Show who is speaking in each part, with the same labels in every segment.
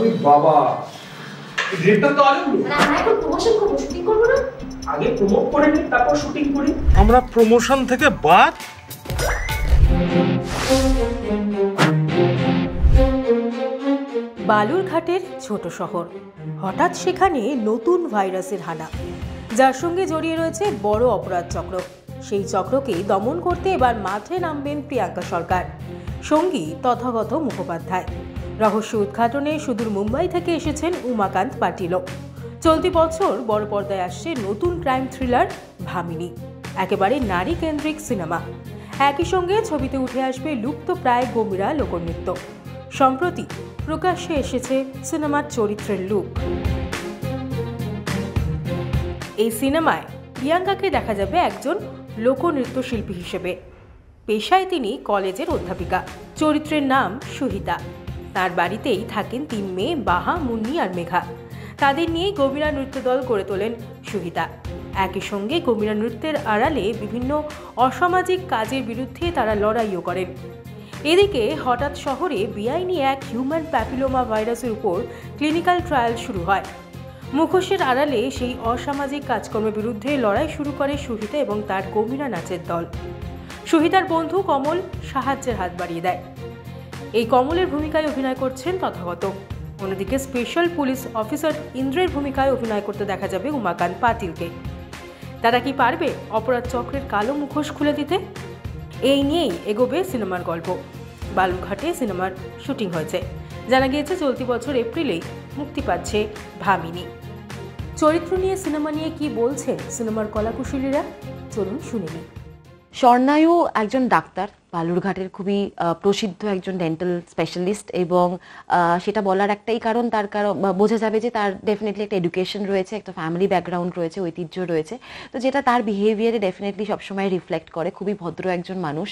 Speaker 1: আরে বাবা, ডিরেক্টর তো আলম
Speaker 2: না আমরা এখন প্রমোশন করব, শুটিং করব না?
Speaker 1: আগে প্রমোট করে নি, তারপর শুটিং করি। আমরা প্রমোশন থেকে বাদ।
Speaker 3: বালুরঘাটের ছোট শহর, হঠাৎ সেখানে নতুন ভাইরাসের হানা, যার সঙ্গে জড়িয়ে রয়েছে বড় অপরাধ চক্র। সেই চক্রকে দমন করতে এবার মাঠে নামবেন প্রিয়াঙ্কা সরকার, সঙ্গী তথাগত মুখোপাধ্যায়। রহস্য উদ্ঘাটনে সুদূর মুম্বাই থেকে এসেছেন উমাকান্ত পাটিলও। চলতি বছর বড় পর্দায় আসছে নতুন ক্রাইম থ্রিলার ভামিনী, একেবারে নারী কেন্দ্রিক সিনেমা। একই সঙ্গে ছবিতে উঠে আসবে লুপ্ত প্রায় গম্ভীরা লোকনৃত্য। সম্প্রতি প্রকাশ্যে এসেছে সিনেমার চরিত্রের লুক। এই সিনেমায় প্রিয়াঙ্কাকে দেখা যাবে একজন লোকনৃত্য শিল্পী হিসেবে। পেশায় তিনি কলেজের অধ্যাপিকা। চরিত্রের নাম সুহিতা। তার বাড়িতেই থাকেন 3 মেয়ে, বাহা, মুন্নি আর মেঘা। তাদের নিয়েই গম্ভীরা নৃত্য দল গড়ে তোলেন সুহিতা। একই সঙ্গে গম্ভীরা নৃত্যের আড়ালে বিভিন্ন অসামাজিক কাজের বিরুদ্ধে তারা লড়াইও করেন। এদিকে হঠাৎ শহরে বেআইনি এক হিউম্যান প্যাপিলোমা ভাইরাসের উপর ক্লিনিক্যাল ট্রায়াল শুরু হয়। মুখোশের আড়ালে সেই অসামাজিক কাজকর্মের বিরুদ্ধে লড়াই শুরু করে সুহিতা এবং তার গম্ভীরা নাচের দল। সুহিতার বন্ধু কমল সাহায্যের হাত বাড়িয়ে দেয়। এই কমলের ভূমিকায় অভিনয় করছেন তথাগত। অন্যদিকে স্পেশাল পুলিশ অফিসার ইন্দ্রের ভূমিকায় অভিনয় করতে দেখা যাবে উমাকান্ত পাতিলকে। তারা কি পারবে অপরাধ চক্রের কালো মুখোশ খুলে দিতে? এই নিয়েই এগোবে সিনেমার গল্প। বালুরঘাটে সিনেমার শুটিং হয়েছে। জানা গিয়েছে চলতি বছর এপ্রিলেই মুক্তি পাচ্ছে ভামিনী। চরিত্র নিয়ে সিনেমা নিয়ে কি বলছেন সিনেমার কলাকুশলীরা, চলুন শুনে নিই।
Speaker 4: স্বর্ণায়ু একজন ডাক্তার, বালুরঘাটের খুবই প্রসিদ্ধ একজন ডেন্টাল স্পেশালিস্ট, এবং সেটা বলার একটাই কারণ, তার কারণ বোঝা যাবে যে তার ডেফিনেটলি একটা এডুকেশন রয়েছে, একটা ফ্যামিলি ব্যাকগ্রাউন্ড রয়েছে, ঐতিহ্য রয়েছে, তো যেটা তার বিহেভিয়ারে ডেফিনেটলি সবসময় রিফ্লেক্ট করে। খুবই ভদ্র একজন মানুষ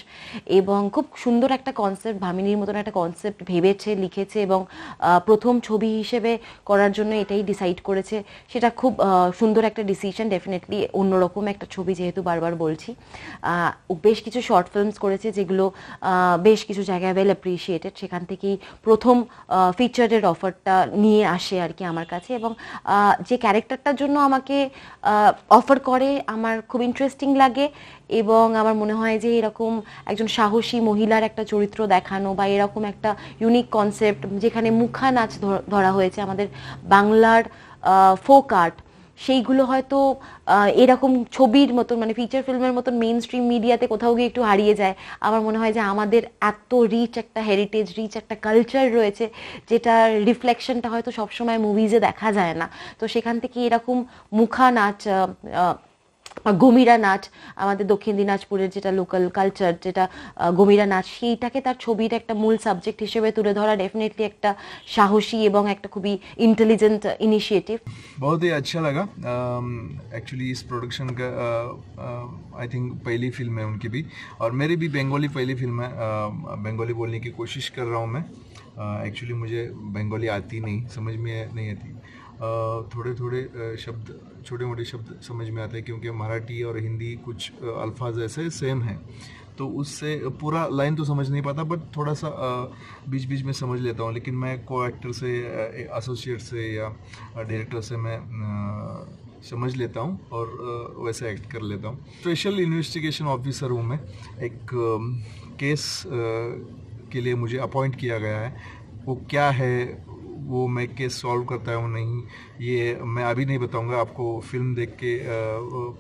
Speaker 4: এবং খুব সুন্দর একটা কনসেপ্ট, ভামিনীর মতন একটা কনসেপ্ট ভেবেছে, লিখেছে এবং প্রথম ছবি হিসেবে করার জন্য এটাই ডিসাইড করেছে। সেটা খুব সুন্দর একটা ডিসিশন, ডেফিনেটলি অন্যরকম একটা ছবি, যেহেতু বারবার বলছি। বেশ কিছু শর্ট ফিল্মস করেছে যেগুলো বেশ কিছু জায়গায় ওয়েল অ্যাপ্রিসিয়েটেড। সেখান থেকেই প্রথম ফিচারের অফারটা নিয়ে আসে আর কি আমার কাছে, এবং যে ক্যারেক্টারটার জন্য আমাকে অফার করে আমার খুব ইন্টারেস্টিং লাগে, এবং আমার মনে হয় যে এরকম একজন সাহসী মহিলার একটা চরিত্র দেখানো বা এরকম একটা ইউনিক কনসেপ্ট যেখানে মুখা নাচ ধরা হয়েছে, আমাদের বাংলার ফোক আর্ট, সেইগুলো হয়তো এরকম ছবির মতন, মানে ফিচার ফিল্মের মতন মেইন স্ট্রিম মিডিয়াতে কোথাও গিয়ে একটু হারিয়ে যায়। আমার মনে হয় যে আমাদের এত রিচ একটা হেরিটেজ, রিচ একটা কালচার রয়েছে, যেটার রিফ্লেকশনটা হয়তো সবসময় মুভিজে দেখা যায় না। তো সেখান থেকে এরকম মুখা নাচ, গম্ভীরা নাচ, আমাদের দক্ষিণ দিনাজপুরের যেটা লোকাল কালচার, যেটা গম্ভীরা নাচ, সেইটাকে তার ছবির একটা মূল সাবজেক্ট হিসেবে তুলে ধরা ডেফিनेटली একটা সাহসী এবং একটা খুবই इंटेलिजेंट इनिशिएटिव।
Speaker 5: बहुत ही अच्छा लगा। एक्चुअली इस प्रोडक्शन का आई थिंक पहली फिल्म है उनकी भी, और मेरी भी बंगाली पहली फिल्म है। बंगाली बोलने की कोशिश कर रहा हूँ मैं। एक्चुअली मुझे बंगाली आती नहीं, समझ में नहीं आती। थोड़े थोड़े शब्द, छोटे मोटे शब्द समझ में आते हैं, क्योंकि मराठी और हिंदी कुछ अल्फाज ऐसे सेम हैं, तो उससे पूरा लाइन तो समझ नहीं पाता, बट थोड़ा सा बीच बीच में समझ लेता हूँ। लेकिन मैं को एक्टर से, एसोसिएट से या डायरेक्टर से मैं समझ लेता हूँ और वैसे एक्ट कर लेता हूँ। स्पेशल इन्वेस्टिगेशन ऑफिसर हूँ मैं। एक केस के लिए मुझे अपॉइंट किया गया है। वो क्या है, वो मैं केस सॉल्व करता हूँ नहीं, ये मैं अभी नहीं बताऊंगा, आपको फिल्म देख के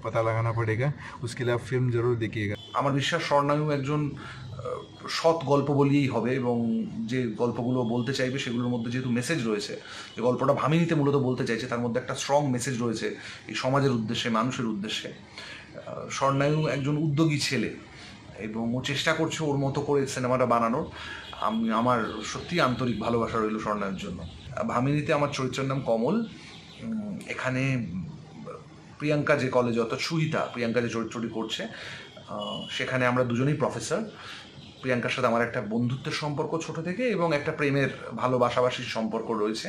Speaker 5: पता लगाना पड़ेगा। उसके लिए आप फिल्म जरूर देखिएगा।
Speaker 6: আমার বিশ্বাস স্বর্ণায়ু একজন সৎ গল্প বলিয়েই হবে, এবং যে গল্পগুলো বলতে চাইবে সেগুলোর মধ্যে যেহেতু মেসেজ রয়েছে, যে গল্পটা ভামিনীতে মূলত বলতে চাইছে, তার মধ্যে একটা স্ট্রং মেসেজ রয়েছে এই সমাজের উদ্দেশ্যে, মানুষের উদ্দেশ্যে। স্বর্ণায়ু একজন উদ্যোগী ছেলে এবং ও চেষ্টা করছে ওর মতো করে সিনেমাটা বানানোর। আমার সত্যি আন্তরিক ভালোবাসা রইল স্বর্ণায়ুর জন্য। ভামিনীতে আমার চরিত্রের নাম কমল। এখানে প্রিয়াঙ্কা যে কলেজে, অর্থাৎ সুহিতা, প্রিয়াঙ্কা যে চরিত্রটি করছে, সেখানে আমরা দুজনেই প্রফেসর। প্রিয়াঙ্কার সাথে আমার একটা বন্ধুত্বের সম্পর্ক ছোট থেকে, এবং একটা প্রেমের ভালোবাসাবাসির সম্পর্ক রয়েছে।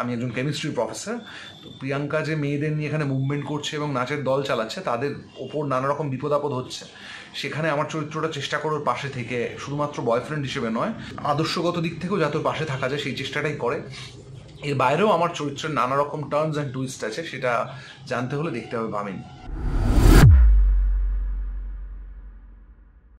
Speaker 6: আমি একজন কেমিস্ট্রি প্রফেসর। তো প্রিয়াঙ্কা যে মেয়েদের নিয়ে এখানে মুভমেন্ট করছে এবং নাচের দল চালাচ্ছে, তাদের ওপর নানা রকম বিপদ আপদ হচ্ছে, সেখানে আমার চরিত্রটা চেষ্টা করে ওর পাশে থেকে শুধুমাত্র বয়ফ্রেন্ড হিসেবে নয়, আদর্শগত দিক থেকেও যাতে ওর পাশে থাকা যায় সেই চেষ্টাটাই করে। এর বাইরেও আমার চরিত্রের নানা রকম টার্নস অ্যান্ড টুইস্ট আছে, সেটা জানতে হলে দেখতে হবে ভামিন।